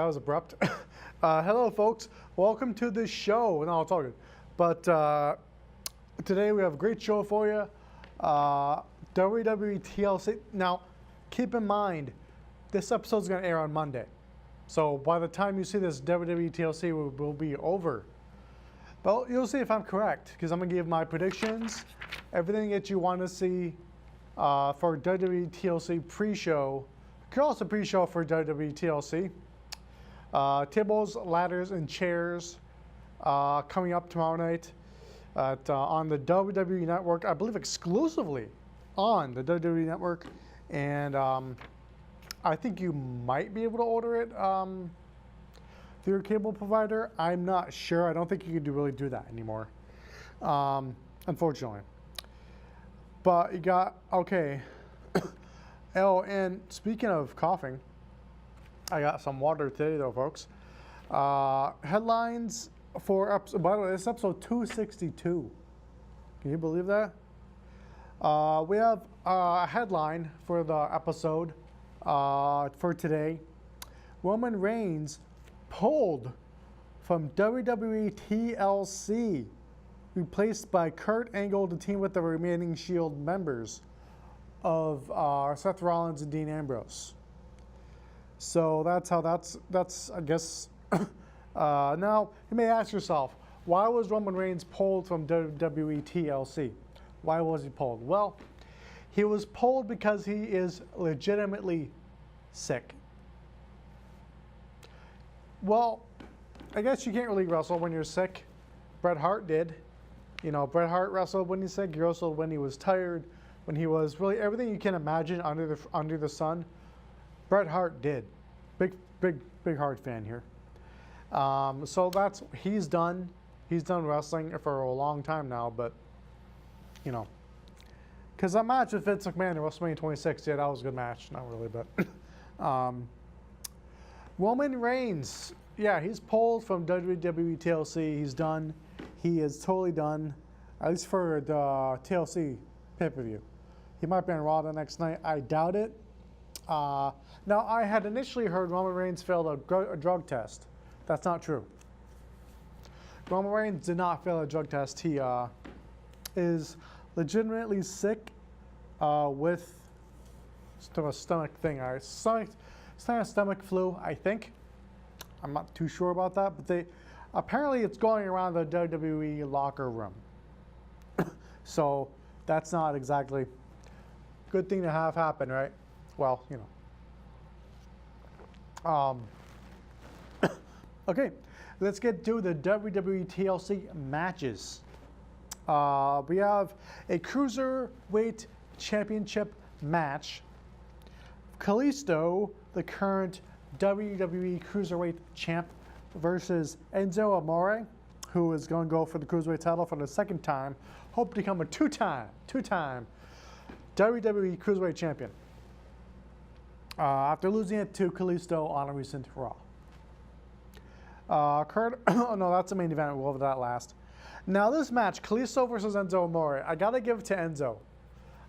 That was abrupt. Hello, folks. Welcome to the show. No, it's all good. But today we have a great show for you. WWE TLC. Now, keep in mind, this episode is going to air on Monday. So by the time you see this, WWE TLC will be over. But you'll see if I'm correct, because I'm going to give my predictions, everything that you want to see for WWE TLC pre-show. Also pre-show for WWE TLC. Tables, ladders, and chairs coming up tomorrow night on the WWE Network. I believe exclusively on the WWE Network. And I think you might be able to order it through your cable provider. I'm not sure. I don't think you can really do that anymore, unfortunately. But you got, okay. Oh, and speaking of coughing, I got some water today, though, folks. Headlines for episode, by the way, this is episode 262. Can you believe that? We have a headline for the episode for today. Roman Reigns pulled from WWE TLC, replaced by Kurt Angle to team with the remaining Shield members of Seth Rollins and Dean Ambrose. So that's how that's I guess. Now you may ask yourself, why was Roman Reigns pulled from WWE TLC? Why was he pulled? Well, he was pulled because he is legitimately sick. Well, I guess you can't really wrestle when you're sick. Bret Hart did. You know, Bret Hart wrestled when he's sick. He wrestled when he was tired. When he was really everything you can imagine under the sun, Bret Hart did. Big Hart fan here. So he's done. He's done wrestling for a long time now, but you know, because that match with Vince McMahon in WrestleMania 26, yeah, that was a good match. Not really, but Roman Reigns, yeah, he's pulled from WWE TLC. He's done. He is totally done, at least for the TLC pay-per-view. He might be on Raw the next night. I doubt it. Now, I had initially heard Roman Reigns failed a drug test. That's not true. Roman Reigns did not fail a drug test. He is legitimately sick with a stomach thing. Stomach flu, I think. I'm not too sure about that, but apparently it's going around the WWE locker room. So that's not exactly a good thing to have happen, right? Well, you know. Okay, let's get to the WWE TLC matches. We have a Cruiserweight Championship match. Kalisto, the current WWE Cruiserweight champ, versus Enzo Amore, who is going to go for the Cruiserweight title for the second time. Hope to become a two-time WWE Cruiserweight champion after losing it to Kalisto on a recent Raw. Oh no, that's the main event. We'll over that last. Now this match, Kalisto versus Enzo Amore, I gotta give it to Enzo.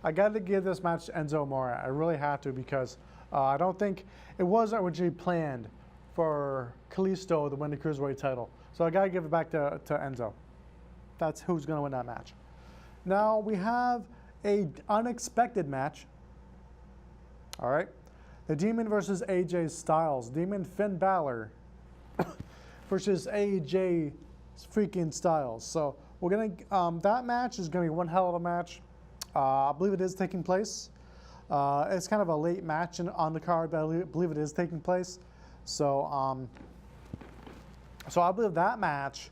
I gotta give this match to Enzo Amore. I really have to, because I don't think it wasn't originally planned for Kalisto to win the Cruiserweight title. So I gotta give it back to Enzo. That's who's gonna win that match. Now we have a unexpected match. All right, the Demon versus AJ Styles. Demon Finn Balor versus AJ freaking Styles. So we're gonna that match is gonna be one hell of a match. I believe it is taking place. It's kind of a late match on the card, but I believe it is taking place. So so I believe that match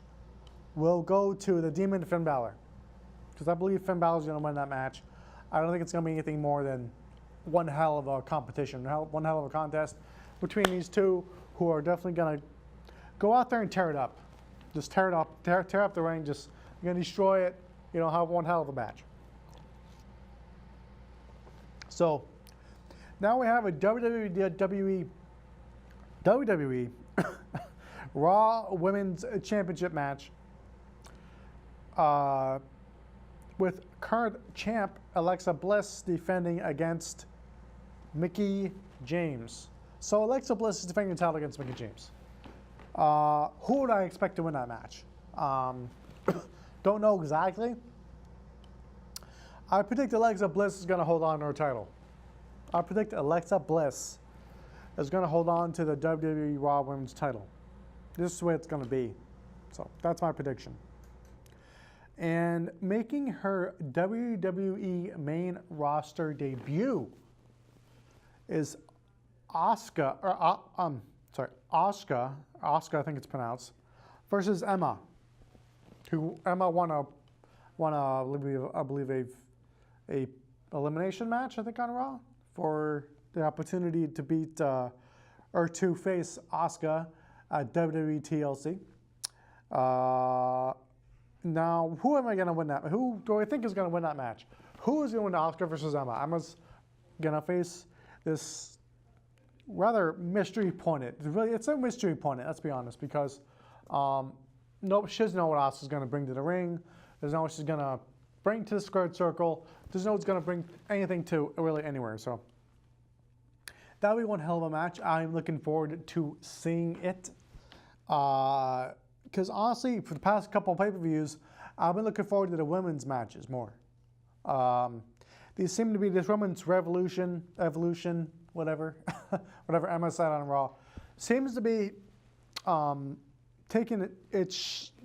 will go to the Demon Finn Balor, because I believe Finn Balor is going to win that match. I don't think it's going to be anything more than one hell of a competition, one hell of a contest between these two, who are definitely going to go out there and tear it up. Just tear it up, tear up the ring. Just you're going to destroy it. You know, have one hell of a match. So now we have a WWE Raw Women's Championship match with current champ Alexa Bliss defending against Mickie James. So Alexa Bliss is defending the title against Mickie James. Who would I expect to win that match? Don't know exactly. I predict Alexa Bliss is going to hold on to her title. I predict Alexa Bliss is going to hold on to the WWE Raw Women's title. This is the way it's going to be. So that's my prediction. And making her WWE main roster debut is Asuka, I think it's pronounced, versus Emma, who Emma won I believe a elimination match, I think, on Raw for the opportunity to beat or to face Asuka at WWE TLC. Now, who am I going to win that? Who do I think is going to win that match? Who is going to win Asuka versus Emma? Emma's going to face this rather mystery opponent. It's a mystery opponent, let's be honest, because she doesn't know what Asuka's going to bring to the ring. Doesn't know what she's going to bring to the squared circle. Doesn't know it's going to bring anything to really anywhere. So that'll be one hell of a match. I'm looking forward to seeing it. Because honestly, for the past couple of pay-per-views, I've been looking forward to the women's matches more. These seem to be this women's evolution, whatever, whatever Emma said on Raw, seems to be taking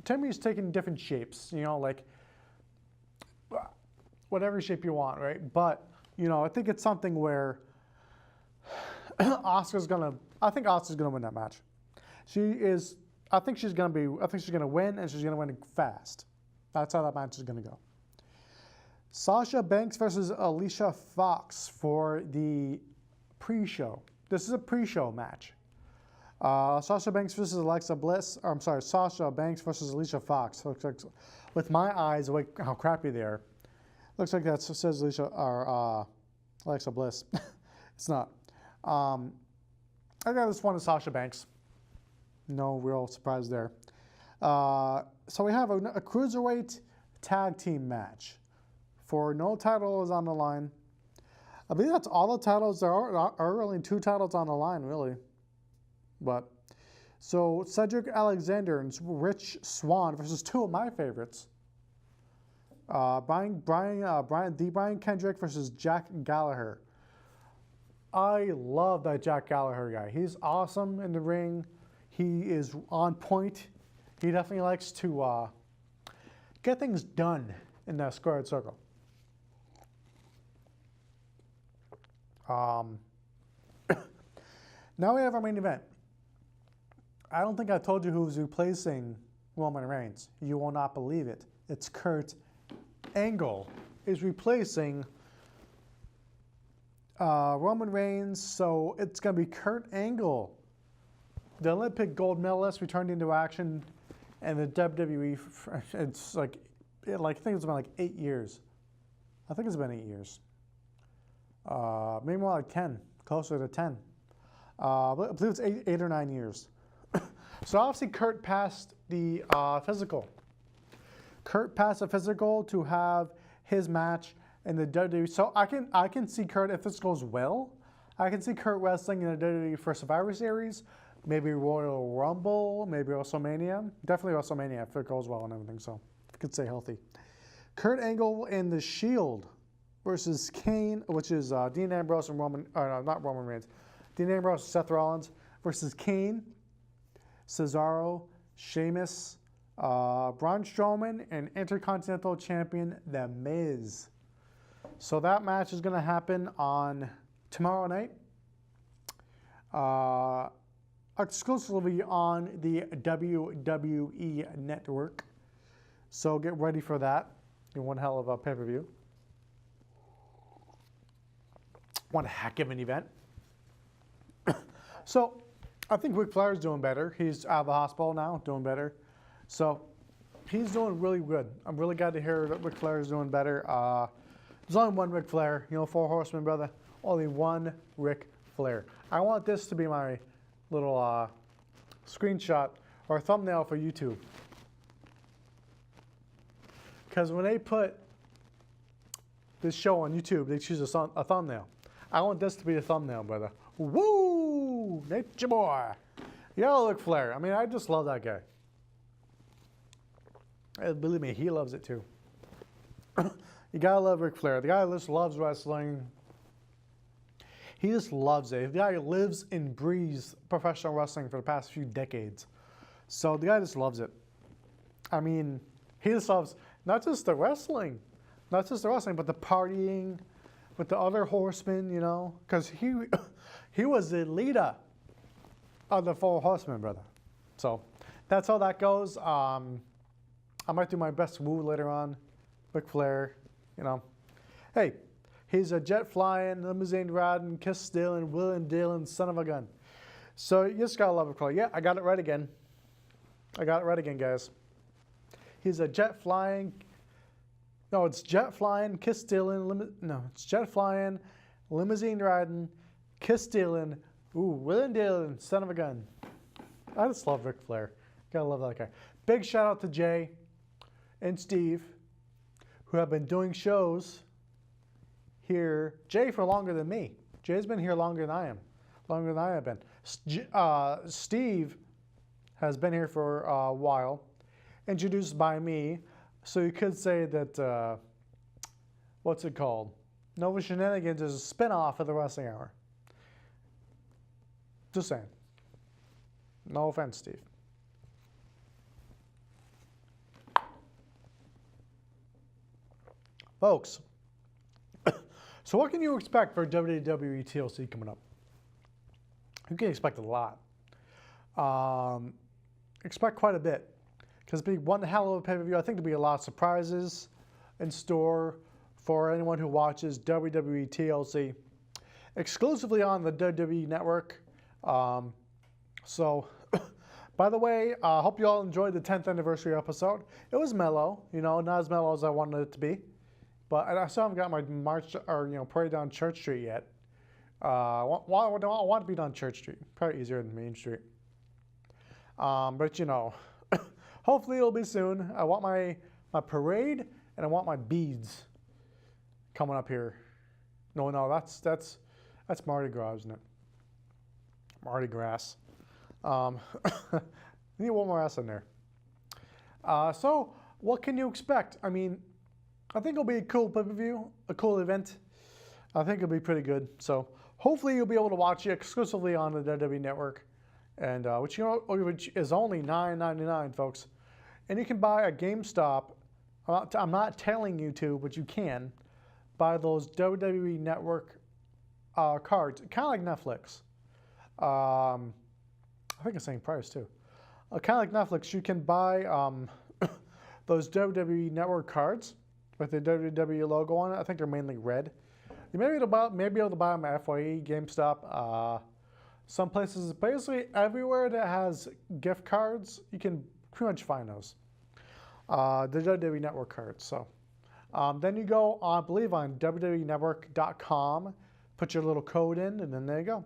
Timmy's taking different shapes. You know, like whatever shape you want, right? But you know, I think it's something where I think Asuka's gonna win that match. I think she's gonna win, and she's gonna win fast. That's how that match is gonna go. Sasha Banks versus Alicia Fox for the pre-show. This is a pre-show match. Sasha Banks versus Alexa Bliss. Or, I'm sorry, Sasha Banks versus Alicia Fox. Looks like, with my eyes, like how crappy they are. Looks like that says Alexa Bliss. It's not. I got this one is Sasha Banks. No real surprise there. So we have a cruiserweight tag team match for no title is on the line. I believe that's all the titles. There are only 2 titles on the line, really. But so Cedric Alexander and Rich Swann versus 2 of my favorites. Brian Kendrick versus Jack Gallagher. I love that Jack Gallagher guy. He's awesome in the ring. He is on point. He definitely likes to get things done in that squared circle. Now we have our main event. I don't think I told you who's replacing Roman Reigns. You will not believe it. It's Kurt Angle is replacing Roman Reigns, so it's going to be Kurt Angle, the Olympic gold medalist, returned into action, and the WWE. It's I think it's been like 8 years. I think it's been 8 years. Maybe more like 10, closer to 10. I believe it's 8 or 9 years. So obviously Kurt passed the physical. Kurt passed the physical to have his match in the WWE. So I can see Kurt, if this goes well, I can see Kurt wrestling in the WWE for Survivor Series, maybe Royal Rumble, maybe WrestleMania. Definitely WrestleMania if it goes well and everything. So if I could stay healthy. Kurt Angle in the Shield versus Kane, which is Dean Ambrose and not Roman Reigns. Dean Ambrose, Seth Rollins versus Kane, Cesaro, Sheamus, Braun Strowman, and Intercontinental Champion The Miz. So that match is going to happen on tomorrow night, exclusively on the WWE Network. So get ready for that. One hell of a pay-per-view. One heck of an event. So I think Ric Flair is doing better. He's out of the hospital now, doing better. So he's doing really good. I'm really glad to hear that Ric Flair is doing better. There's only one Ric Flair. You know, 4 horsemen, brother. Only one Ric Flair. I want this to be my little screenshot or thumbnail for YouTube. Because when they put this show on YouTube, they choose a thumbnail. I want this to be the thumbnail, brother. Woo! Nature boy. Yeah, Ric Flair. I mean, I just love that guy. And believe me, he loves it too. You gotta love Ric Flair. The guy just loves wrestling. He just loves it. The guy lives and breathes professional wrestling for the past few decades. So the guy just loves it. I mean, he just loves not just the wrestling, but the partying with the other horsemen, you know, because he was the leader of the 4 horsemen, brother. So that's how that goes. I might do my best woo later on. Ric Flair, you know. Hey, he's a jet flying, limousine riding, kiss stealing, wheeling dealing son of a gun. So you just gotta love Ric Flair. Yeah, I got it right again. Guys. He's a jet flying. No, it's jet flying, kiss stealing. It's jet flying, limousine riding, kiss stealing, wheeling dealing, son of a gun. I just love Ric Flair. Gotta love that guy. Big shout out to Jay and Steve, who have been doing shows here. Jay for longer than me. Jay's been here longer than I have been. Steve has been here for a while, introduced by me. So you could say that, what's it called? Nova Shenanigans is a spin-off of the Wrestling Hour. Just saying. No offense, Steve. Folks, so what can you expect for WWE TLC coming up? You can expect a lot. Expect quite a bit. Because it'll be one hell of a pay-per-view. I think there'll be a lot of surprises in store for anyone who watches WWE TLC exclusively on the WWE Network. So, by the way, I hope you all enjoyed the 10th anniversary episode. It was mellow, you know, not as mellow as I wanted it to be. But I still haven't got my march or, you know, parade down Church Street yet. I want to be down Church Street. Probably easier than Main Street. But, you know, hopefully it'll be soon. I want my parade and I want my beads coming up here. No, that's Mardi Gras, isn't it? Mardi Gras. Need one more S in there. So what can you expect? I mean, I think it'll be a cool pay-per-view, a cool event. I think it'll be pretty good. So hopefully you'll be able to watch it exclusively on the WWE Network, and which is only $9.99, folks. And you can buy a GameStop. I'm not telling you to, but you can buy those WWE Network cards, kind of like Netflix. I think it's the same price too. Kind of like Netflix, you can buy those WWE Network cards with the WWE logo on it. I think they're mainly red. You may be able to buy them at FYE, GameStop. Some places, basically everywhere that has gift cards, you can pretty much find those. The WWE Network cards. So then you go, I believe, on WWENetwork.com, put your little code in, and then there you go.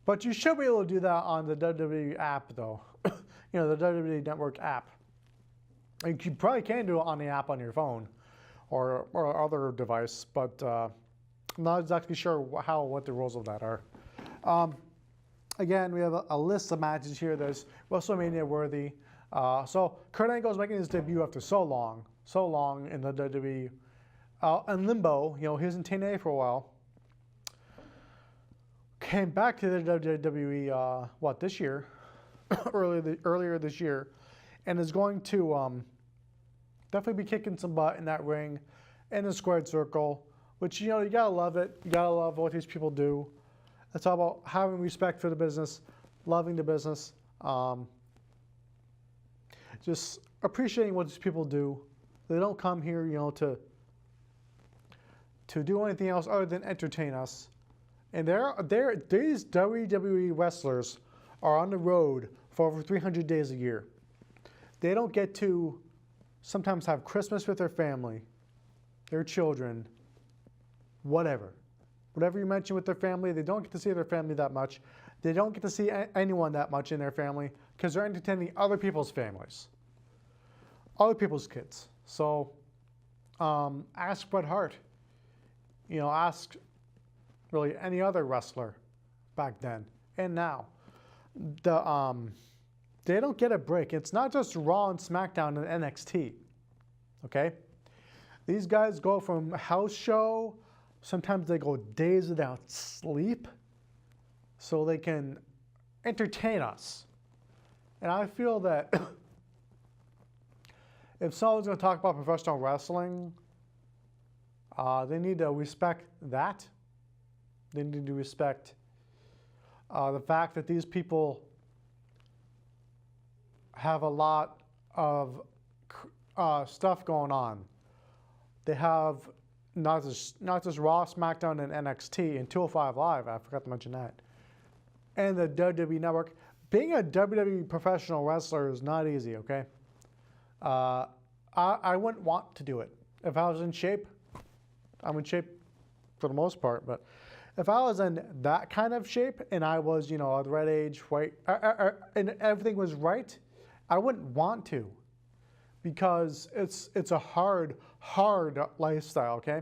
But you should be able to do that on the WWE app, though. You know, the WWE Network app. And you probably can do it on the app on your phone or other device, but I'm not exactly sure what the rules of that are. Again, we have a list of matches here that's WrestleMania worthy. So Kurt Angle's making his debut after so long in the WWE. In limbo, you know, he was in TNA for a while. Came back to the WWE, this year? earlier this year, and is going to definitely be kicking some butt in that ring, in the squared circle, which, you know, you gotta love it. You gotta love what these people do. It's all about having respect for the business, loving the business, just appreciating what these people do. They don't come here, you know, to do anything else other than entertain us. And these WWE wrestlers are on the road for over 300 days a year. They don't get to sometimes have Christmas with their family, their children, whatever. Whatever you mention with their family, they don't get to see their family that much. They don't get to see anyone that much in their family because they're entertaining other people's families, other people's kids. So ask Bret Hart. You know, ask really any other wrestler back then and now. They don't get a break. It's not just Raw and SmackDown and NXT. Okay? These guys go from house show, sometimes they go days without sleep so they can entertain us. And I feel that if someone's going to talk about professional wrestling, they need to respect that. They need to respect the fact that these people have a lot of stuff going on. They have not just Raw, SmackDown, and NXT, and 205 Live. I forgot to mention that. And the WWE Network. Being a WWE professional wrestler is not easy, okay? I wouldn't want to do it. If I was in shape, I'm in shape for the most part, but if I was in that kind of shape and I was, you know, at the right age, white, and everything was right, I wouldn't want to, because it's a hard lifestyle, okay?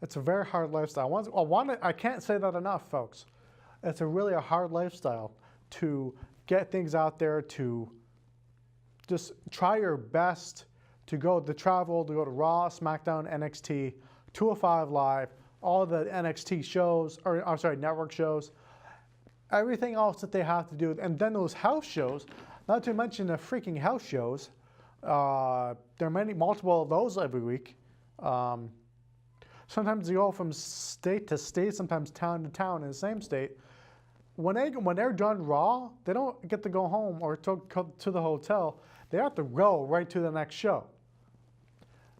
It's a very hard lifestyle. I can't say that enough, folks. It's really a hard lifestyle to get things out there, to just try your best to travel, to go to Raw, SmackDown, NXT, 205 Live, all the NXT shows, or I'm sorry, network shows, everything else that they have to do, and then those house shows, not to mention the freaking house shows. There are multiple of those every week. Sometimes you go from state to state, sometimes town to town in the same state. When they're done Raw, they don't get to go home or to the hotel. They have to go right to the next show.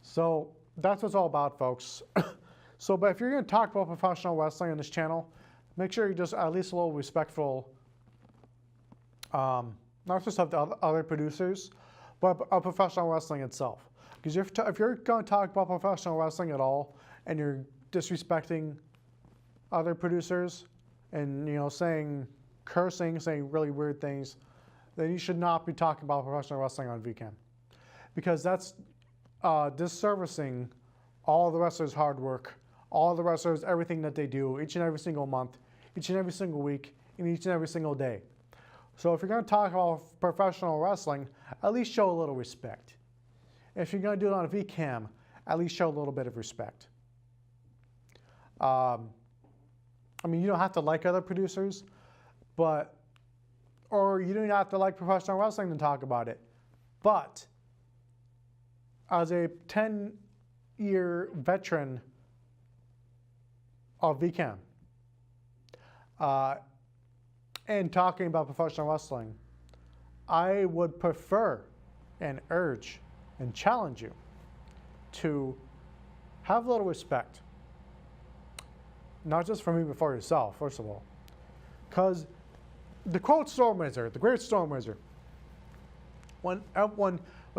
So that's what it's all about, folks. But if you're going to talk about professional wrestling on this channel, make sure you're just at least a little respectful, not just of the other producers, but of professional wrestling itself. Because if you're going to talk about professional wrestling at all, and you're disrespecting other producers, and cursing, saying really weird things, then you should not be talking about professional wrestling on VCAM, because that's disservicing all the wrestlers' hard work, all the wrestlers, everything that they do each and every single month, each and every single week, and each and every single day. So if you're going to talk about professional wrestling, at least show a little respect. If you're going to do it on a VCAM, at least show a little bit of respect. I mean, you don't have to like other producers, or you don't have to like professional wrestling to talk about it. But as a 10-year veteran of VCAM, and talking about professional wrestling, I would prefer and urge and challenge you to have a little respect. Not just for me, but for yourself, first of all. Because the quote Storm Wizard, the great Storm Wizard, when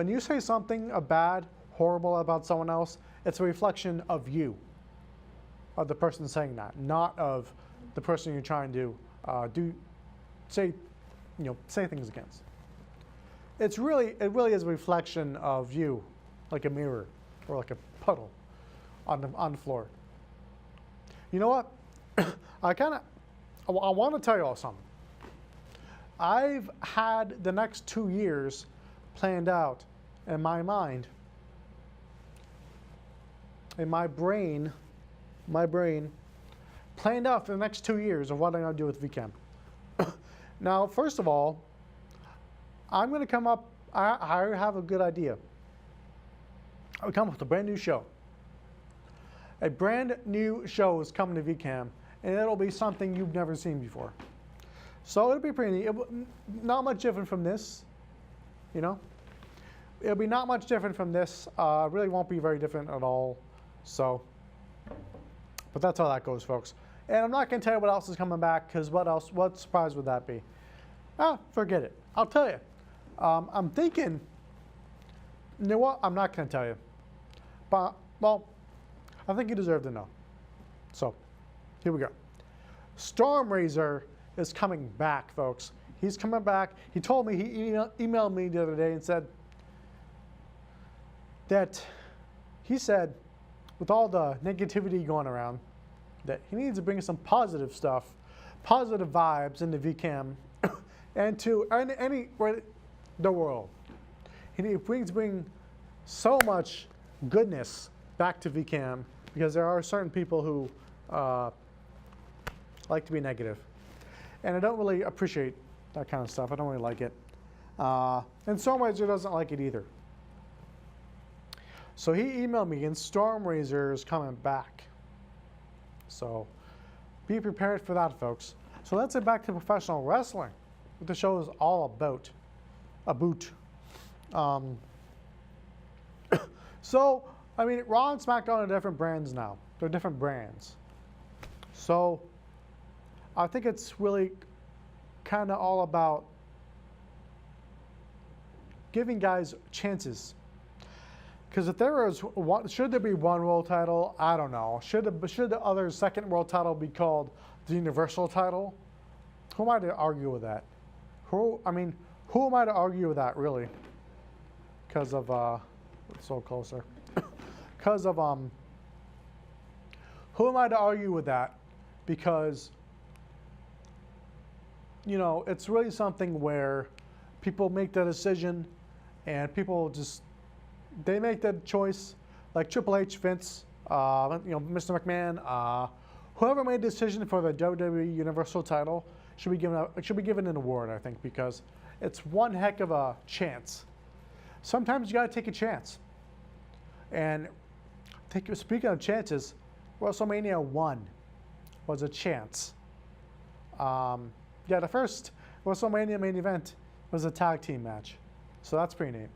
you say something bad, horrible about someone else, it's a reflection of you, of the person saying that, not of the person you're trying to say things against. It really is a reflection of you, like a mirror or like a puddle on the floor. You know what? I want to tell you all something. I've had the next 2 years planned out in my mind, in my brain, planned out for the next 2 years of what I'm going to do with VCAM. Now, first of all, I'm going to come up, I have a good idea. I'll come up with a brand new show. A brand new show is coming to VCAM, and it'll be something you've never seen before. So it'll be pretty neat. Not much different from this, It'll be not much different from this. Really won't be very different at all. So, but that's how that goes, folks. And I'm not going to tell you what else is coming back, because what surprise would that be? Forget it. I'll tell you. I'm thinking, you know what? I'm not going to tell you. But, well, I think you deserve to know. So, here we go. Stormraiser is coming back, folks. He's coming back. He told me, he emailed me the other day and said that he said, with all the negativity going around, that he needs to bring some positive stuff positive vibes into VCAM and to the world. He brings so much goodness back to VCAM because there are certain people who like to be negative. And I don't really appreciate that kind of stuff. I don't really like it. In some ways, he doesn't like it either. So he emailed me, and Stormraiser is coming back. So be prepared for that, folks. So let's get back to professional wrestling, what the show is all about. So, I mean, Raw and SmackDown are different brands now. They're different brands. So I think it's really kind of all about giving guys chances. Because if there is one, should there be one world title? I don't know. Should the other second world title be called the Universal title? Who am I to argue with that? Who am I to argue with that, really? Because of it's so closer. Because of who am I to argue with that? Because you know, it's really something where people make the decision, and people just they make the choice, like Triple H, Vince, Mr. McMahon, whoever made the decision for the WWE Universal title should be given an award, I think, because it's one heck of a chance. Sometimes you got to take a chance. And speaking of chances, WrestleMania 1 was a chance. The first WrestleMania main event was a tag team match, so that's pretty neat.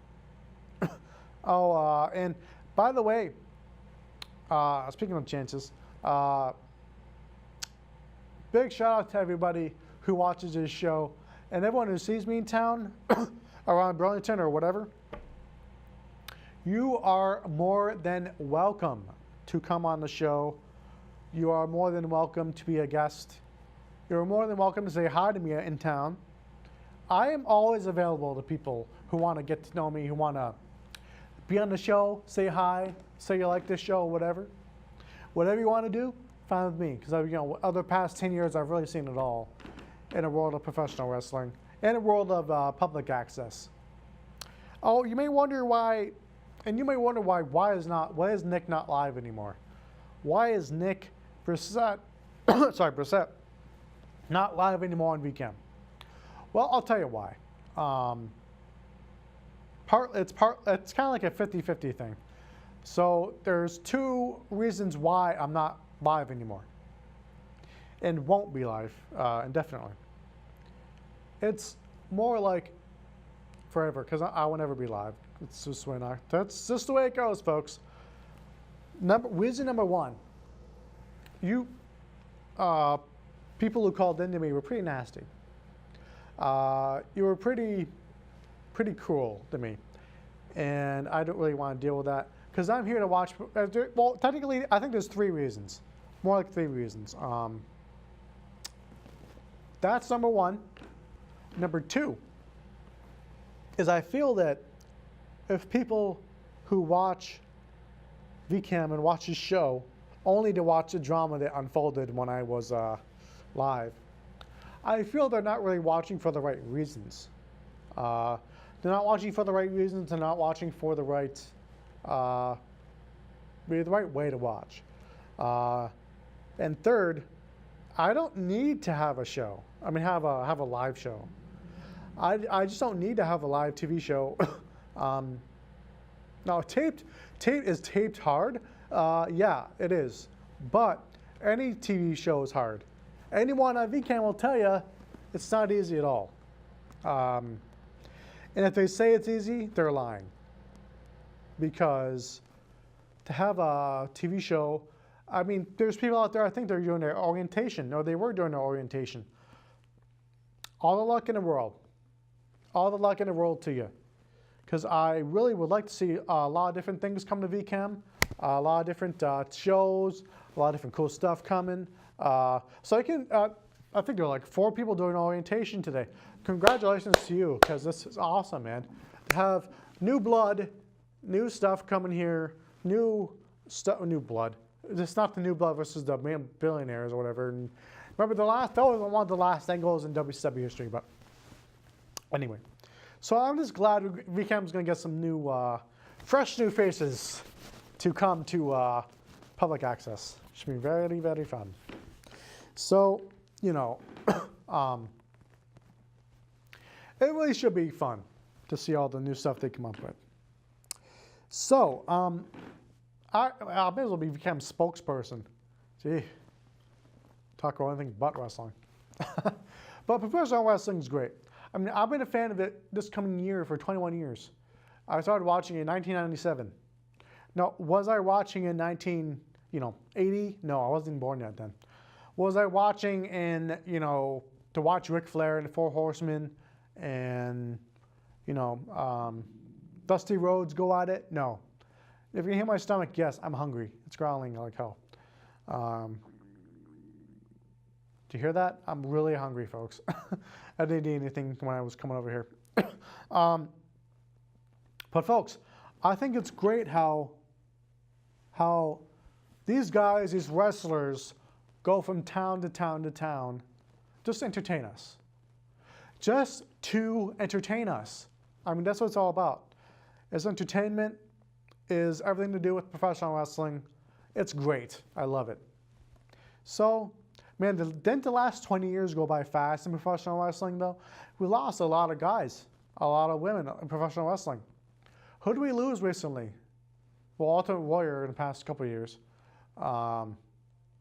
And by the way, speaking of chances, big shout out to everybody who watches this show and everyone who sees me in town, around Burlington or whatever. You are more than welcome to come on the show. You are more than welcome to be a guest. You're more than welcome to say hi to me in town. I am always available to people who want to get to know me, who want to be on the show, say hi, say you like this show, whatever. Whatever you want to do, fine with me. Because over the past 10 years, I've really seen it all in a world of professional wrestling and a world of public access. Oh, you may wonder why, and you may wonder why is Nick not live anymore? Why is Nick Brissette, Brissette, not live anymore on VCAM? Well, I'll tell you why. It's kind of like a 50-50 thing. So there's two reasons why I'm not live anymore and won't be live indefinitely. It's more like forever, because I will never be live. It's just that's just the way it goes, folks. Reason number one, people who called into me were pretty nasty. You were pretty cruel to me, and I don't really want to deal with that because I'm here to watch. Well, technically, I think there's 3 reasons, more like 3 reasons. That's number one. Number 2 is I feel that if people who watch VCAM and watch this show only to watch the drama that unfolded when I was live, I feel they're not really watching for the right reasons. They're not watching for the right reasons. They're not watching for the right way to watch. And third, I don't need to have a show. I mean, have a live show. I just don't need to have a live TV show. Now, taped hard. Yeah, it is. But any TV show is hard. Anyone on VCAM will tell you it's not easy at all. And if they say it's easy, they're lying. Because to have a TV show, I mean, there's people out there, I think they're doing their orientation, or they were doing their orientation. All the luck in the world. All the luck in the world to you. Because I really would like to see a lot of different things come to VCAM, a lot of different shows, a lot of different cool stuff coming. So I think there are like 4 people doing orientation today. Congratulations to you, because this is awesome, man. To have new blood, new stuff coming here, new blood. It's not the new blood versus the billionaires or whatever. And Remember that was one of the last angles in WCW history. But anyway, so I'm just glad VCAM's going to get some new, fresh new faces to come to public access. Should be very, very fun. So, you know, it really should be fun to see all the new stuff they come up with. So, I may as well become spokesperson. Gee, talk about anything but wrestling. But professional wrestling is great. I mean, I've been a fan of it this coming year for 21 years. I started watching it in 1997. Now, was I watching in 1980? No, I wasn't even born yet then. Was I watching in, to watch Ric Flair and the Four Horsemen and, Dusty Rhodes go at it? No. If you can hear my stomach, yes, I'm hungry. It's growling like hell. Do you hear that? I'm really hungry, folks. I didn't eat anything when I was coming over here. But folks, I think it's great how these guys, these wrestlers, go from town to town to town just to entertain us. Just to entertain us. I mean, that's what it's all about. It's entertainment, is everything to do with professional wrestling. It's great. I love it. So, man, didn't the last 20 years go by fast in professional wrestling, though? We lost a lot of guys, a lot of women in professional wrestling. Who did we lose recently? Well, Ultimate Warrior in the past couple of years.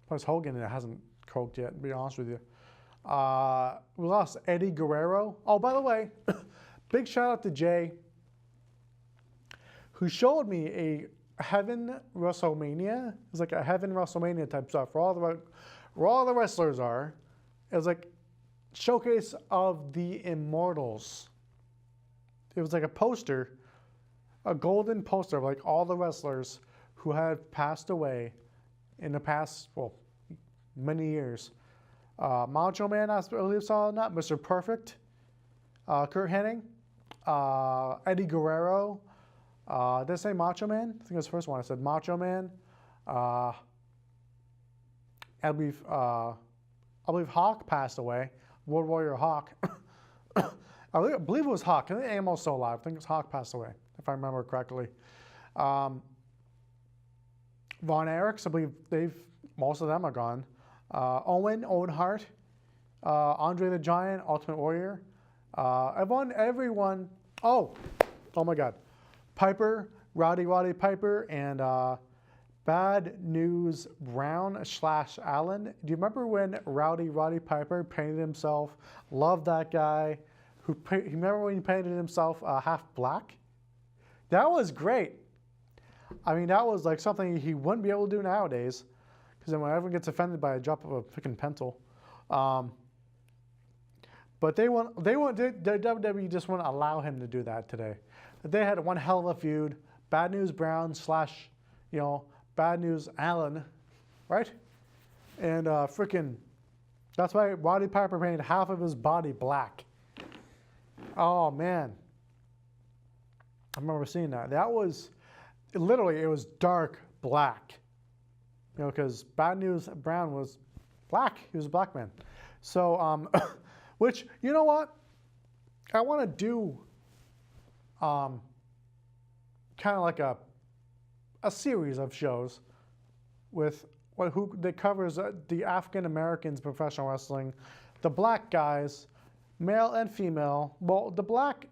Plus Hogan, it hasn't croaked yet, to be honest with you. We lost Eddie Guerrero. Oh, by the way, big shout out to Jay, who showed me a Heaven WrestleMania. It's like a Heaven WrestleMania type stuff where all the wrestlers are. It was like showcase of the Immortals. It was like a poster, a golden poster of like all the wrestlers who had passed away in the past, many years. Macho Man, I believe saw that. Mr. Perfect, Kurt Hennig, Eddie Guerrero. Did I say Macho Man? I think it was the first one. I said Macho Man. I believe Hawk passed away. World Warrior Hawk. I believe it was Hawk. I think Amo's still alive. I think it's Hawk passed away, if I remember correctly. Von Erichs, I believe most of them are gone. Owen Hart, Andre the Giant, Ultimate Warrior. Everyone. Oh my God. Piper, Rowdy Piper, and Bad News Brown / Allen. Do you remember when Roddy Piper painted himself? Loved that guy. Remember when he painted himself half black? That was great. I mean, that was like something he wouldn't be able to do nowadays, because then when everyone gets offended by a drop of a freaking pencil. But the WWE just wouldn't allow him to do that today. They had one hell of a feud. Bad News Brown / Bad News Allen, right? And that's why Roddy Piper painted half of his body black. Oh man, I remember seeing that. That was it was dark black. Because Bad News Brown was black. He was a black man. So, which, you know what? I want to do kind of like a series of shows that covers the African Americans professional wrestling, the black guys, male and female. Well, the black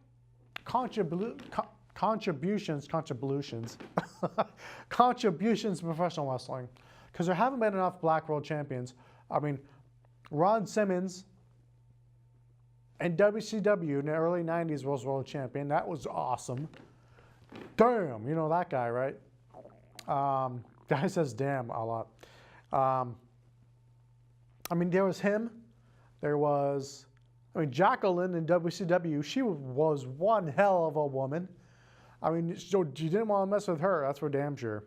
contributions to professional wrestling, because there haven't been enough black world champions. I mean, Ron Simmons in WCW in the early 90s was world champion. That was awesome. Damn, you know that guy, right? Guy says damn a lot. I mean, there was him. There was, Jacqueline in WCW. She was one hell of a woman. I mean, so you didn't want to mess with her. That's for damn sure.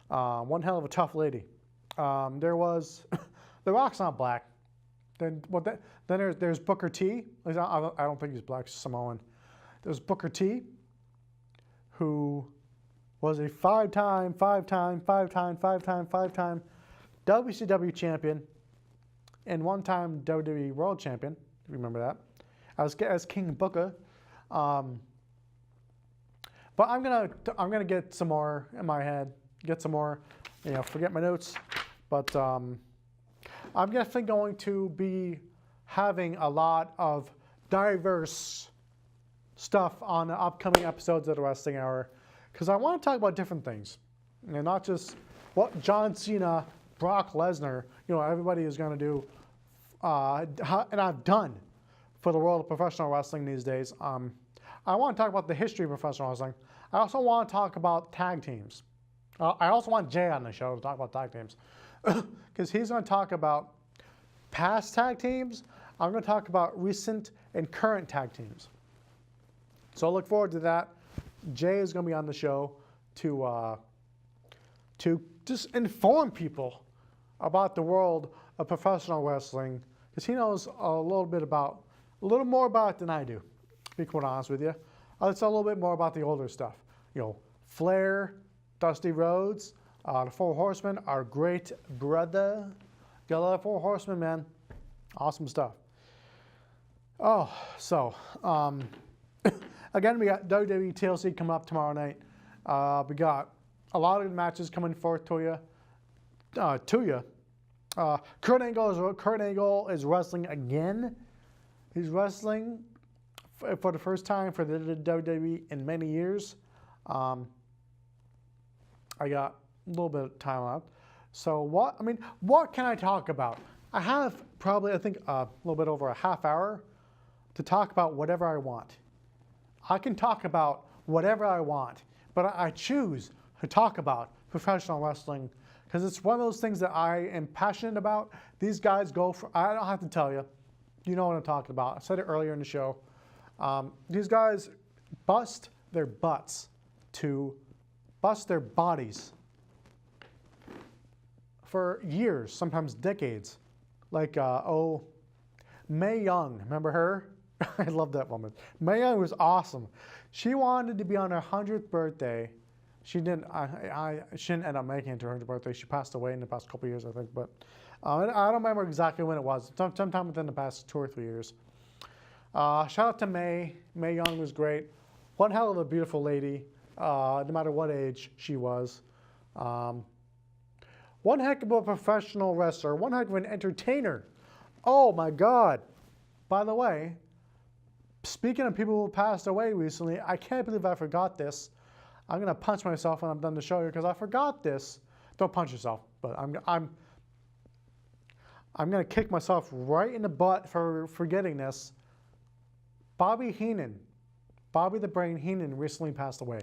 One hell of a tough lady. There was, The Rock's not black. Then there's Booker T. I don't think he's black, he's Samoan. There's Booker T, who was a five-time WCW champion and one-time WWE World Champion. Remember that? As King Booker. But I'm gonna get some more in my head. Get some more, forget my notes. But I'm definitely going to be having a lot of diverse stuff on the upcoming episodes of the Wrestling Hour, because I want to talk about different things, and not just what John Cena, Brock Lesnar, everybody is going to do, and I've done for the world of professional wrestling these days. I want to talk about the history of professional wrestling. I also want to talk about tag teams. I also want Jay on the show to talk about tag teams, because he's going to talk about past tag teams. I'm going to talk about recent and current tag teams. So I look forward to that. Jay is going to be on the show to just inform people about the world of professional wrestling, because he knows a little more about it than I do, to be quite honest with you. It's a little bit more about the older stuff. Flair, Dusty Rhodes, the Four Horsemen, our great brother. Got a lot of Four Horsemen, man. Awesome stuff. Oh, so, again, we got WWE TLC coming up tomorrow night. We got a lot of matches coming forth to you. Kurt Angle is wrestling again. He's wrestling for the first time for the WWE in many years. I got a little bit of time left. So what can I talk about? I have probably, a little bit over a half hour to talk about whatever I want. I can talk about whatever I want, but I choose to talk about professional wrestling because it's one of those things that I am passionate about. These guys go for, I don't have to tell you, you know what I'm talking about. I said it earlier in the show. These guys bust their butts to bust their bodies for years, sometimes decades. Like, Mae Young, remember her? I love that woman. Mae Young was awesome. She wanted to be on her 100th birthday. She didn't. She didn't end up making it to her 100th birthday. She passed away in the past couple of years, I think. But I don't remember exactly when it was. Sometime within the past 2 or 3 years. Shout out to Mae. Mae Young was great. One hell of a beautiful lady, no matter what age she was. One heck of a professional wrestler. One heck of an entertainer. Oh my God. By the way, speaking of people who passed away recently, I can't believe I forgot this. I'm going to punch myself when I'm done the show here because I forgot this. Don't punch yourself, but I'm going to kick myself right in the butt for forgetting this. Bobby Heenan, Bobby the Brain Heenan, recently passed away.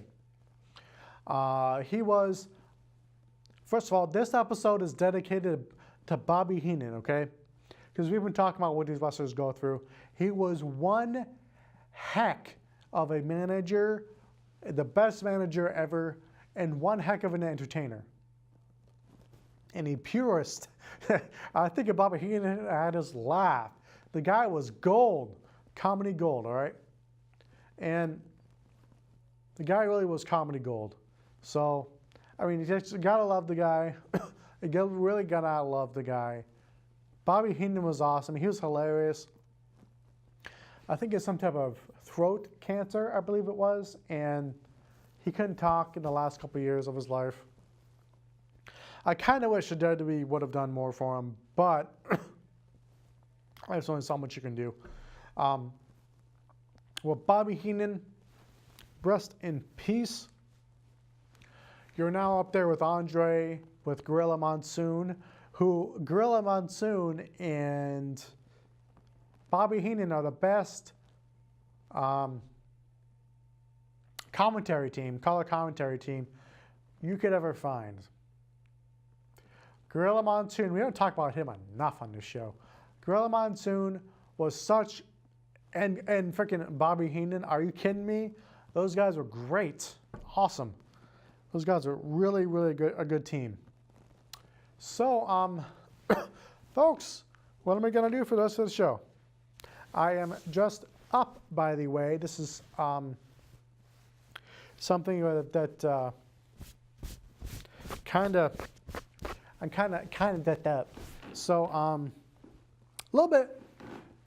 He was, first of all, this episode is dedicated to Bobby Heenan, okay? Because we've been talking about what these wrestlers go through. He was one heck of a manager, the best manager ever, and one heck of an entertainer. And a purist. I think of Bobby Heenan at his laugh. The guy was gold, comedy gold, all right? And the guy really was comedy gold. So, you just gotta love the guy. You really gotta love the guy. Bobby Heenan was awesome. He was hilarious. I think it's some type of throat cancer, I believe it was, and he couldn't talk in the last couple of years of his life. I kind of wish the WWE would have done more for him, but there's only so much you can do. Well, Bobby Heenan, rest in peace. You're now up there with Andre, with Gorilla Monsoon, who Gorilla Monsoon and Bobby Heenan are the best color commentary team you could ever find. Gorilla Monsoon, we don't talk about him enough on this show. Gorilla Monsoon was such, and freaking Bobby Heenan, are you kidding me? Those guys were great, awesome. Those guys are really, really good, a good team. So, folks, what am I going to do for the rest of the show? I am just up, by the way. This is something that I'm kind of that up. So, little bit,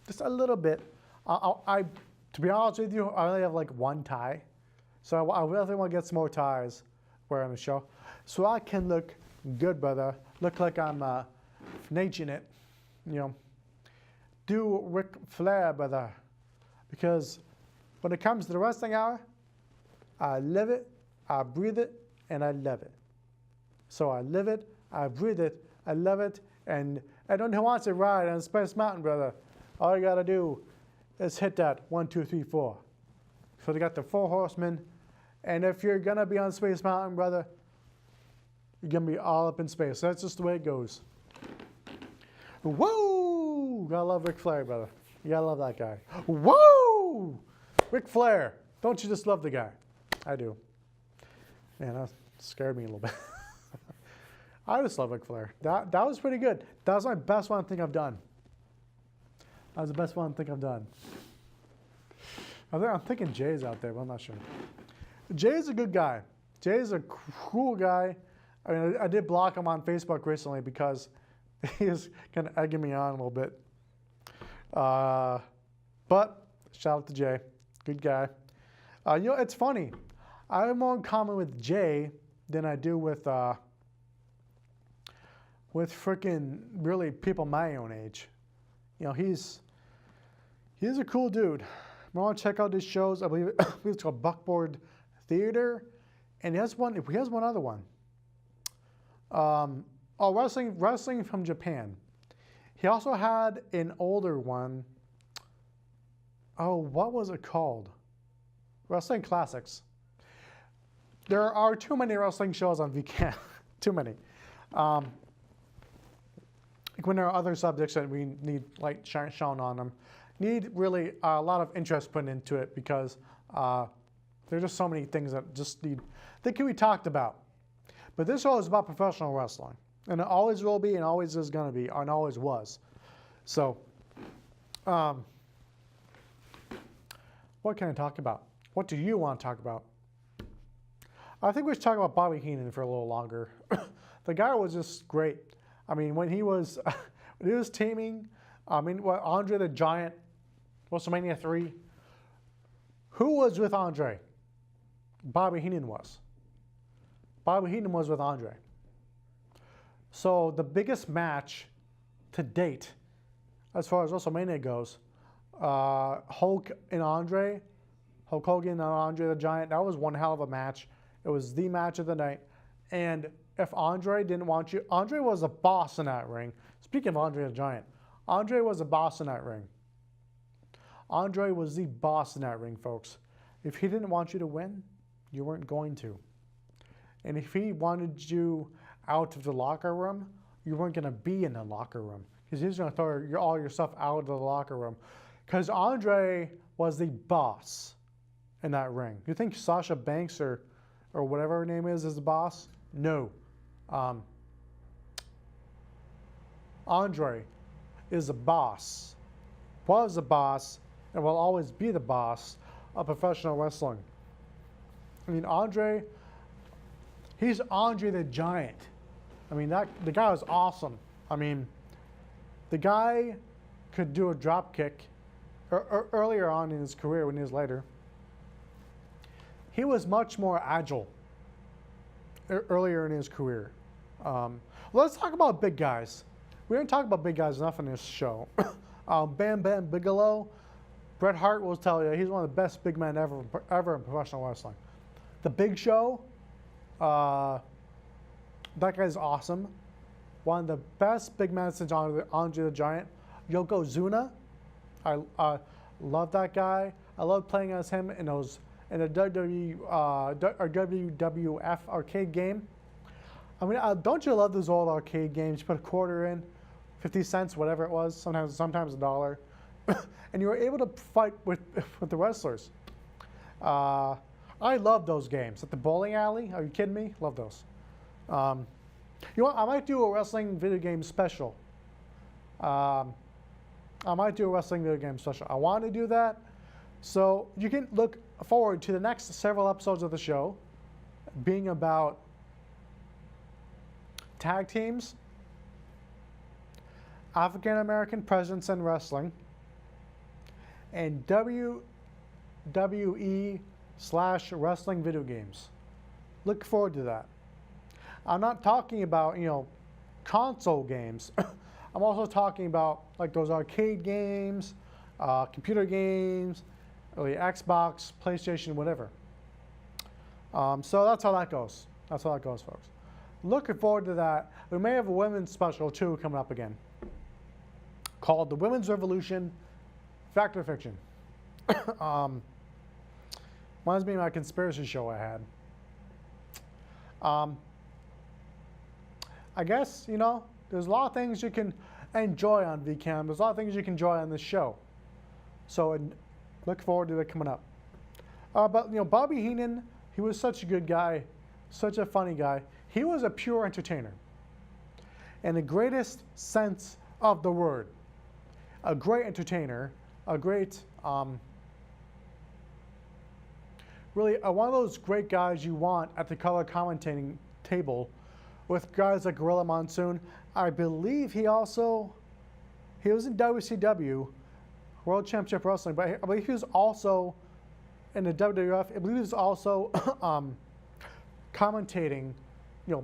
just a little bit. To be honest with you, I only have like one tie, so I really want to get some more ties wearing the show, so I can look good, brother. Look like I'm finaging it, you know. Do Ric Flair, brother, because when it comes to the wrestling hour, I live it, I breathe it, and I love it. So I live it, I breathe it, I love it, and anyone who wants to ride on Space Mountain, brother, all you gotta do is hit that 1, 2, 3, 4. So they got the 4 horsemen, and if you're gonna be on Space Mountain, brother, you're gonna be all up in space. That's just the way it goes. Woo! Gotta love Ric Flair, brother. You gotta love that guy. Woo! Ric Flair. Don't you just love the guy? I do. Man, that scared me a little bit. I just love Ric Flair. That was pretty good. That was my best one I think I've done. That was the best one I think I've done. I'm thinking Jay's out there, but I'm not sure. Jay's a good guy. Jay's a cool guy. I mean, I did block him on Facebook recently because he's kind of egging me on a little bit. But shout out to Jay. Good guy. You know, it's funny. I have more in common with Jay than I do with freaking really people my own age. You know, he's a cool dude. I want to check out his shows. I believe it's called Buckboard Theater, and he has one other one. Wrestling from Japan. He also had an older one. Oh, what was it called? Wrestling Classics. There are too many wrestling shows on VCAM. Too many. When there are other subjects that we need light shown on them, need really a lot of interest put into it because there's just so many things that just need that can be talked about. But this show is about professional wrestling, and it always will be, and always is going to be, and always was. So, what can I talk about? What do you want to talk about? I think we should talk about Bobby Heenan for a little longer. The guy was just great. I mean, when he was teaming, Andre the Giant, WrestleMania 3, who was with Andre? Bobby Heenan was. Bobby Heenan was with Andre. So the biggest match to date, as far as WrestleMania goes, Hulk and Andre, Hulk Hogan and Andre the Giant, that was one hell of a match. It was the match of the night. And if Andre didn't want you, Andre was a boss in that ring. Speaking of Andre the Giant, Andre was a boss in that ring. Andre was the boss in that ring, folks. If he didn't want you to win, you weren't going to. And if he wanted you out of the locker room, you weren't going to be in the locker room. Because he's going to throw all your stuff out of the locker room. Because Andre was the boss in that ring. You think Sasha Banks or whatever her name is the boss? No. Andre is the boss, was the boss, and will always be the boss of professional wrestling. I mean, Andre, he's Andre the Giant. I mean, the guy was awesome. I mean, the guy could do a drop kick earlier on in his career when he was later. He was much more agile earlier in his career. Let's talk about big guys. We don't talk about big guys enough in this show. Bam Bam Bigelow, Bret Hart will tell you he's one of the best big men ever in professional wrestling. The Big Show, that guy's awesome. One of the best big men since Andre the Giant. Yokozuna, I love that guy. I love playing as him in the WWF arcade game. I mean, don't you love those old arcade games? You put a quarter in, 50 cents, whatever it was, sometimes $1, and you were able to fight with the wrestlers. I love those games. At the bowling alley, are you kidding me? Love those. You know what? I might do a wrestling video game special. I want to do that. So you can look forward to the next several episodes of the show being about tag teams, African American presence in wrestling, and WWE/wrestling video games. Look forward to that. I'm not talking about, console games. I'm also talking about like those arcade games, computer games, really Xbox, PlayStation, whatever. So that's how that goes. That's how that goes, folks. Looking forward to that. We may have a women's special too coming up again, called the Women's Revolution, Fact or Fiction. Reminds me of my conspiracy show I had. I guess, there's a lot of things you can enjoy on VCAM. There's a lot of things you can enjoy on this show. So look forward to it coming up. But, Bobby Heenan, he was such a good guy, such a funny guy. He was a pure entertainer in the greatest sense of the word. A great entertainer, a great, really one of those great guys you want at the color commentating table with guys like Gorilla Monsoon. I believe he was in WCW, World Championship Wrestling, but I believe he was also in the WWF. I believe he was also commentating,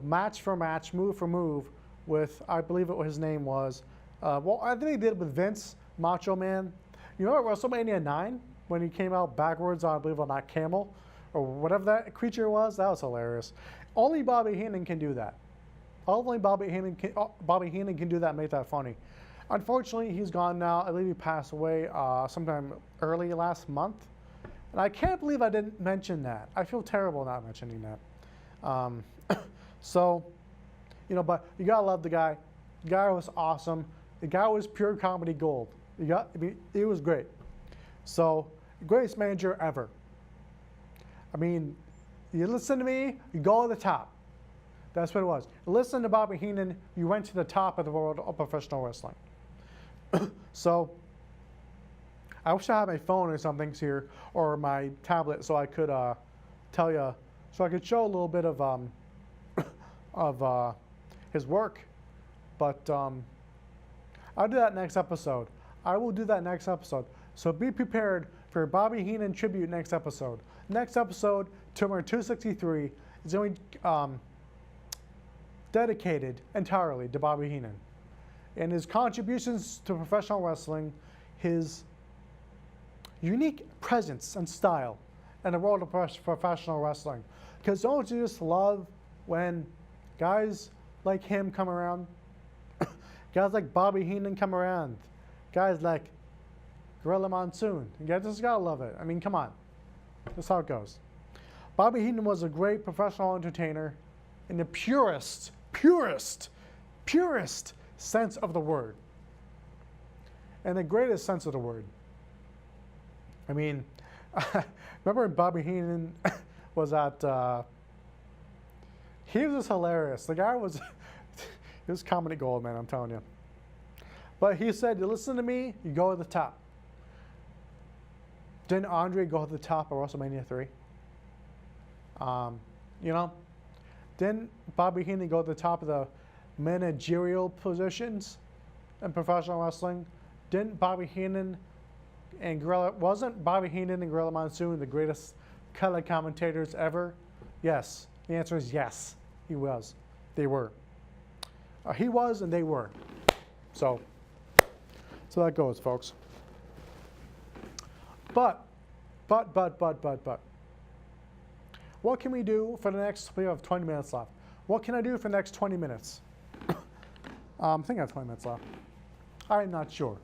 match for match, move for move with, I believe his name was, I think he did it with Vince, Macho Man. You know at WrestleMania 9, when he came out backwards on, I believe, on that camel, or whatever that creature was? That was hilarious. Only Bobby Heenan can do that. Only Bobby Heenan can do that and make that funny. Unfortunately, he's gone now. I believe he passed away sometime early last month. And I can't believe I didn't mention that. I feel terrible not mentioning that. So, but you gotta love the guy. The guy was awesome. The guy was pure comedy gold. It was great. So, greatest manager ever. I mean, you listen to me, you go to the top. That's what it was. You listen to Bobby Heenan, you went to the top of the world of professional wrestling. So, I wish I had my phone or something here, or my tablet, so I could tell you, so I could show a little bit of his work. But I'll do that next episode. I will do that next episode. So be prepared for Bobby Heenan tribute next episode. Next episode, number 263, is going to be dedicated entirely to Bobby Heenan and his contributions to professional wrestling, his unique presence and style in the world of professional wrestling. Because don't you just love when guys like him come around, guys like Bobby Heenan come around, guys like Gorilla Monsoon. You guys just gotta love it. I mean, come on. That's how it goes. Bobby Heenan was a great professional entertainer in the purest sense of the word. And the greatest sense of the word. I mean, remember when Bobby Heenan was at, he was just hilarious. The guy was, he was comedy gold, man, I'm telling you. But he said, you listen to me, you go to the top. Didn't Andre go to the top of WrestleMania 3? Didn't Bobby Heenan go to the top of the managerial positions in professional wrestling? Didn't Bobby Heenan and wasn't Bobby Heenan and Gorilla Monsoon the greatest color commentators ever? Yes. The answer is yes. He was. They were. He was and they were. So that goes, folks. But, what can we do for the next, we have 20 minutes left. What can I do for the next 20 minutes? I think I have 20 minutes left. I'm not sure.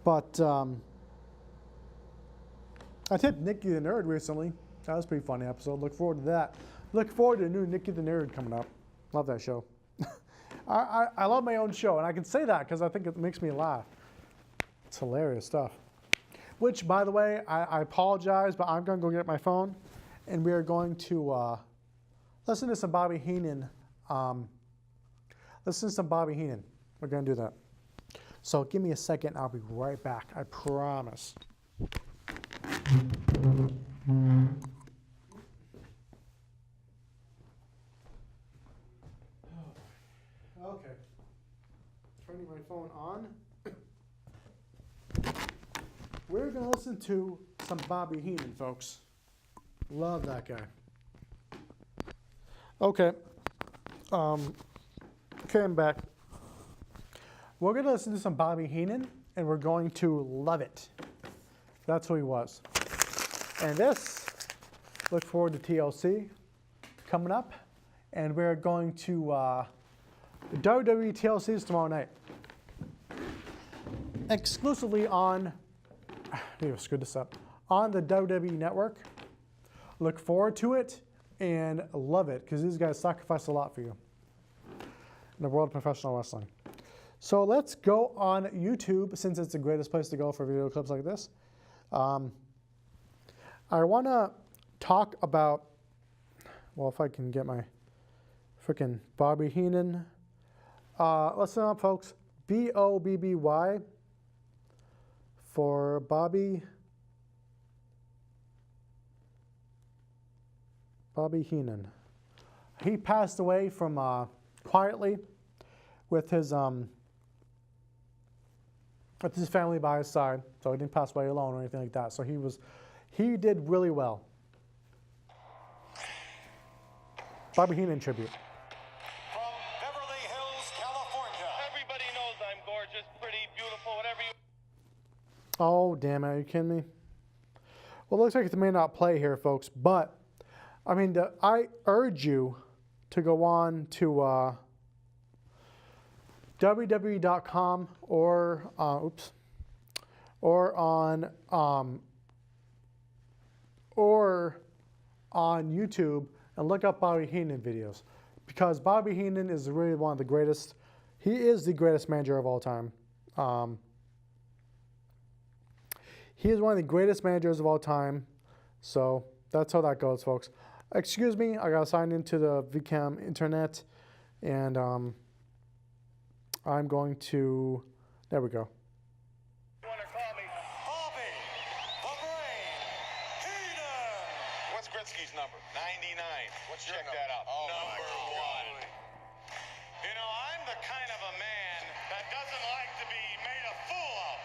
But I tipped Nicky the Nerd recently. That was a pretty funny episode. Look forward to that. Look forward to a new Nicky the Nerd coming up. Love that show. I love my own show, and I can say that because I think it makes me laugh. It's hilarious stuff. Which, by the way, I apologize, but I'm going to go get my phone, and we are going to listen to some Bobby Heenan. Listen to some Bobby Heenan. We're going to do that. So give me a second. I'll be right back. I promise. Okay. Turning my phone going to listen to some Bobby Heenan, folks. Love that guy. Okay. Okay, I'm back. We're going to listen to some Bobby Heenan, and we're going to love it. That's who he was. And this, look forward to TLC coming up. And we're going to the WWE TLCs tomorrow night. Exclusively on, maybe I screwed this up, on the WWE Network. Look forward to it and love it, because these guys sacrifice a lot for you in the world of professional wrestling. So let's go on YouTube, since it's the greatest place to go for video clips like this. I want to talk about, well, if I can get my freaking Bobby Heenan. Listen up, folks. B-O-B-B-Y for Bobby Heenan. He passed away from quietly with his family by his side. So he didn't pass away alone or anything like that. So he did really well. Bobby Heenan tribute. From Beverly Hills, California. Everybody knows I'm gorgeous, pretty, beautiful, whatever you... Oh, damn it. Are you kidding me? Well, it looks like it may not play here, folks. But, I mean, I urge you to go on to www.com or on YouTube and look up Bobby Heenan videos, because Bobby Heenan is really one of the greatest. He is the greatest manager of all time. He is one of the greatest managers of all time. So that's how that goes, folks. Excuse me, I got signed into the VCAM internet, and I'm going to, there we go. You want to call me Bobby the Brain Heenan. What's Gretzky's number? 99. What's your number? Check that out. Oh, number 1. You know, I'm the kind of a man that doesn't like to be made a fool of.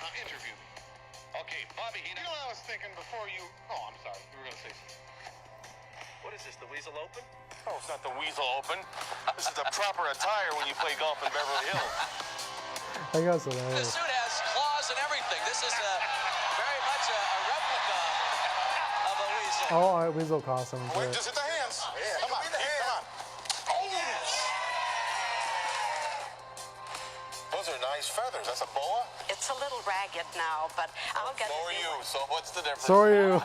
Now, interview me. Okay, Bobby Heenan. You know what I was thinking before you... Oh, I'm sorry. You were going to say something. What is this, the Weasel Open? Oh, it's not the Weasel Open. This is the proper attire when you play golf in Beverly Hills. I guess so. This suit has claws and everything. This is very much a replica of a weasel. Oh, all right, weasel costume. Wait, just hit the hands. Yeah, come on, the hands. Come on. Oh, yes. Those are nice feathers. That's a boa? It's a little ragged now, but I'll get So are you. So what's the difference? So are you.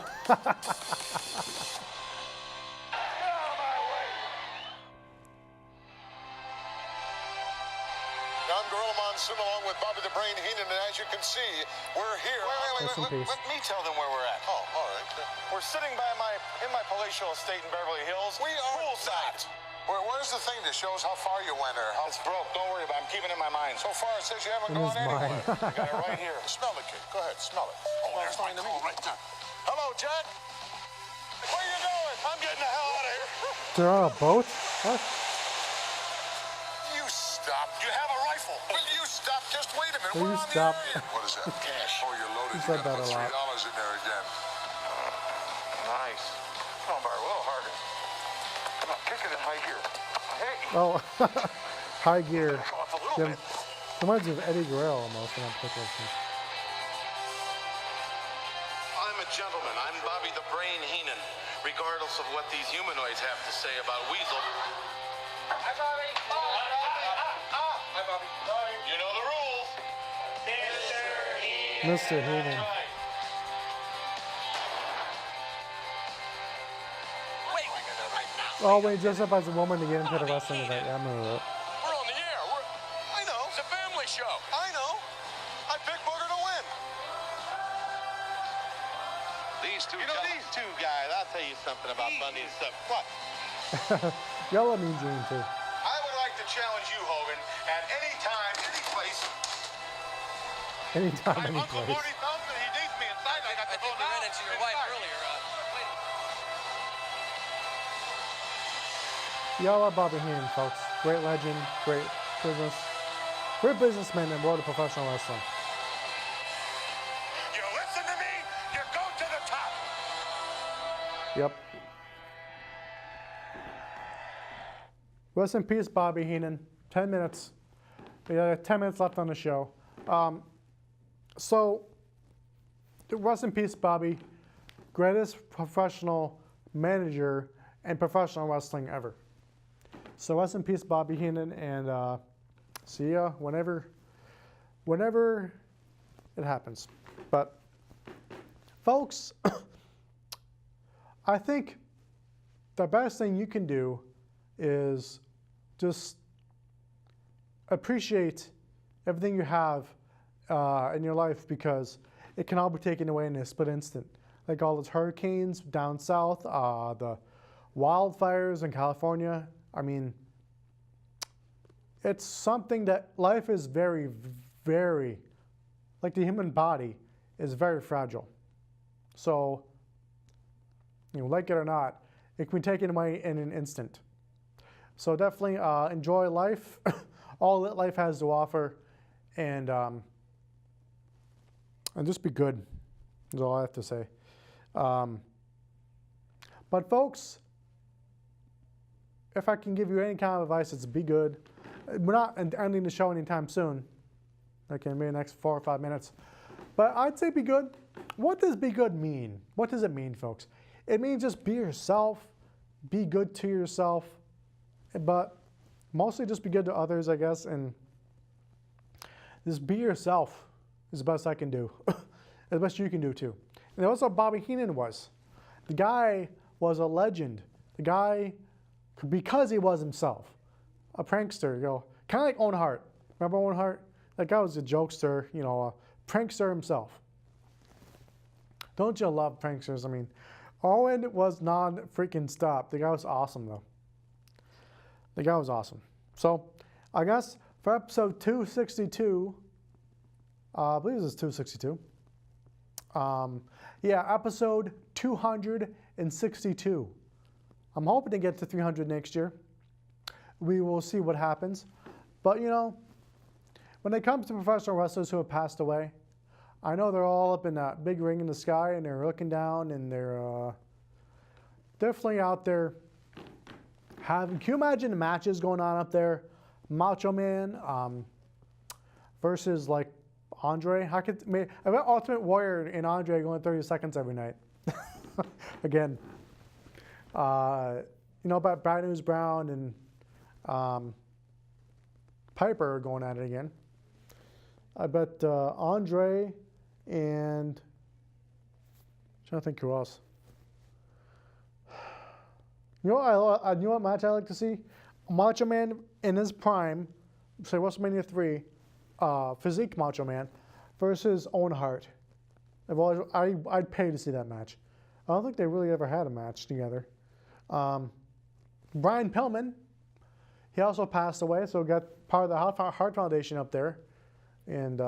I'm Gorilla Monsoon along with Bobby the Brain Heenan, and as you can see, we're here. Wait, let me tell them where we're at. Oh, all right. We're sitting in my palatial estate in Beverly Hills. We are poolside. Where's the thing that shows how far you went, or how it's broke? Don't worry about it. I'm keeping it in my mind. So far, it says you haven't gone anywhere. You got it right here. Smell the kid. Go ahead, smell it. Oh, there's mine to me. Right there. Hello, Jack. Where you going? I'm getting the hell out of here. They're on a boat? What? You stop. You have a rifle. Will you stop? Just wait a minute. Will We're you on stop? the area. What is that? Cash. Oh, you're loaded. You You said gotta that put a lot. $3 in there again. Nice. Come on, Bar, a little harder. Come on, kick it in high gear. Hey. Oh, high gear. Come on, it's a little bit. Reminds me of Eddie Guerrero almost in that particular scene. I'm a gentleman. I'm Bobby the Brain Heenan. Regardless of what these humanoids have to say about Weasel. Hi, Bobby. Hi, Bobby. You know the rules. Mr. Heenan. Oh, when he dressed up as a woman to get into the wrestling event. Yeah, I remember that. We're on the air. I know. It's a family show. I know. I picked Booger to win. These two guys, I'll tell you something about Bundy and stuff. What? Yellow means Gene, too. I would like to challenge you, Hogan, at any time, any place. Anytime, I'm any Uncle place. Marty Thompson. He needs me inside. I got to I go think we now. ran into your wife earlier. Y'all love Bobby Heenan, folks. Great legend, great businessman in the world of professional wrestling. Yep. Rest in peace, Bobby Heenan. 10 minutes. We got 10 minutes left on the show. So, rest in peace, Bobby. Greatest professional manager in professional wrestling ever. So rest in peace, Bobby Heenan, and see ya whenever it happens. But, folks, I think the best thing you can do is just appreciate everything you have in your life, because it can all be taken away in a split instant. Like all those hurricanes down south, the wildfires in California. I mean, it's something that life is very, very, like the human body is very fragile. So, like it or not, it can be taken away in an instant. So definitely enjoy life, all that life has to offer, and just be good, is all I have to say. But folks, if I can give you any kind of advice, it's be good. We're not ending the show anytime soon. Okay, maybe the next 4 or 5 minutes. But I'd say be good. What does be good mean? What does it mean, folks? It means just be yourself, be good to yourself, but mostly just be good to others, I guess, and just be yourself is the best I can do. The best you can do, too. And that's what Bobby Heenan was. The guy was a legend. The guy, because he was himself, a prankster, kind of like Owen Hart. Remember Owen Hart? That guy was a jokester, a prankster himself. Don't you love pranksters? I mean, Owen was non-freaking stop. The guy was awesome, though. The guy was awesome. So, I guess for episode 262, I believe this is 262. Episode 262. I'm hoping to get to 300 next year. We will see what happens. But, when it comes to professional wrestlers who have passed away, I know they're all up in that big ring in the sky, and they're looking down, and they're definitely out there having... Can you imagine the matches going on up there? Macho Man versus, like, Andre. I bet Ultimate Warrior and Andre going 30 seconds every night. Again. About Bad News Brown and Piper are going at it again. I bet Andre and... I'm trying to think who else. You know what match I like to see? Macho Man in his prime, say WrestleMania 3, physique Macho Man versus Owen Hart. I'd pay to see that match. I don't think they really ever had a match together. Brian Pillman, he also passed away, so got part of the Heart Foundation up there. And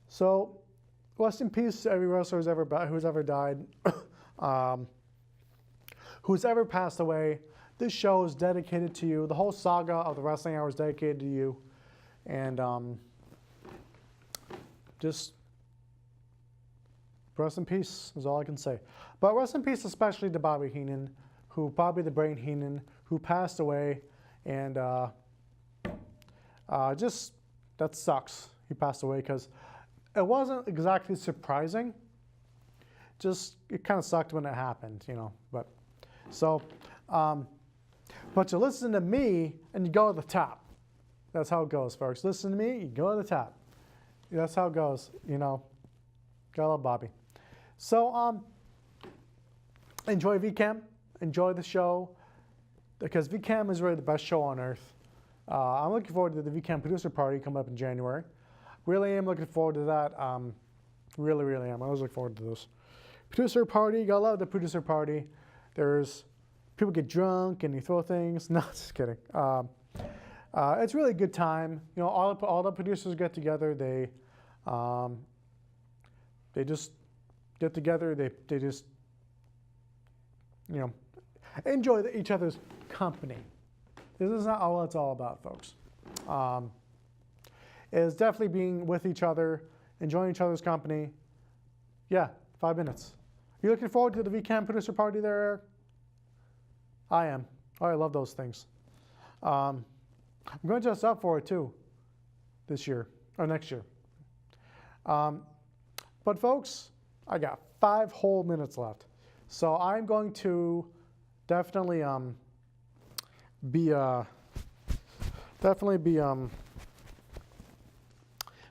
so, rest in peace to every wrestler who's ever died, who's ever passed away. This show is dedicated to you. The whole saga of the Wrestling Hour is dedicated to you. And just rest in peace is all I can say. But rest in peace especially to Bobby Heenan, Bobby the Brain Heenan, who passed away. And that sucks. He passed away because it wasn't exactly surprising. Just, it kind of sucked when it happened, But, so, but you listen to me and you go to the top. That's how it goes, folks. Listen to me, you go to the top. That's how it goes, Gotta love Bobby. So, enjoy VCAM. Enjoy the show. Because VCAM is really the best show on earth. I'm looking forward to the VCAM producer party coming up in January. Really am looking forward to that. Really, really am. I always look forward to this. Producer party, you gotta love the producer party. There's people get drunk and you throw things. No, just kidding. It's really a good time. All the producers get together. They just get together. They just enjoy each other's company. This is not all it's all about, folks. It's definitely being with each other, enjoying each other's company. Yeah, 5 minutes. You looking forward to the VCAM producer party there, Eric? I am. Oh, I love those things. I'm going to dress up for it too this year, or next year. But folks, I got 5 whole minutes left. So I'm going to definitely be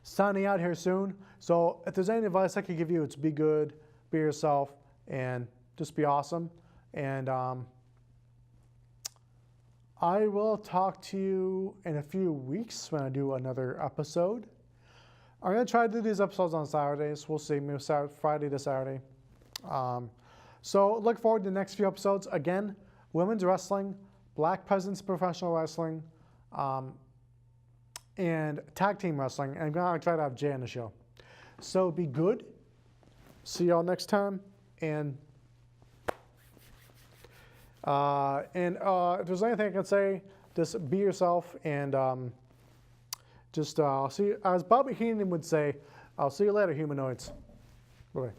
signing out here soon. So if there's any advice I could give you, it's be good, be yourself, and just be awesome. And I will talk to you in a few weeks when I do another episode. I'm going to try to do these episodes on Saturdays. We'll see, maybe Friday to Saturday. So look forward to the next few episodes. Again, women's wrestling, black presence in professional wrestling, and tag team wrestling. And I'm going to try to have Jay on the show. So be good. See y'all next time. And if there's anything I can say, just be yourself and just see, as Bobby Heenan would say, I'll see you later, humanoids. Bye.